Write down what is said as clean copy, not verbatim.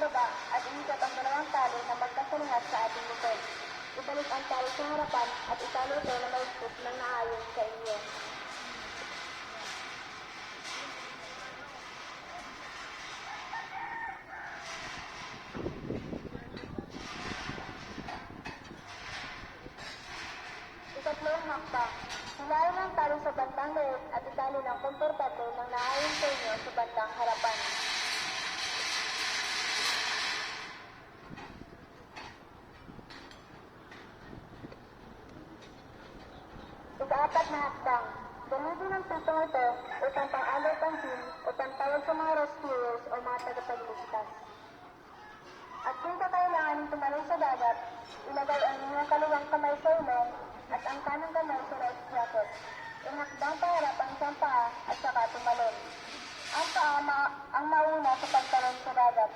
baba at inikot ang dalawang tali na magkasalungat sa ating likod. Ibalik ang tali sa harapan at italo ito na mahigpit ng naayon sa inyo. Ikatlong hakbang. Hilahin ang tali sa bandang loob at itali ng komportable ng naayon sa inyo sa bandang harapan. Ika-apat na hakbang. Gamitin ang pitong ito upang pang-alay pansin o pantawag sa mga rescuers o mga tagapagligtas. At kung kakailanganin tumalon sa dagat, ilagay ang inyong kaliwang kamay sa ilong at ang kanang kamay sa life jacket. Inakdang paharap ang isang paa at saka tumalon. Ang paa ang mauna sa pagtalon sa dagat.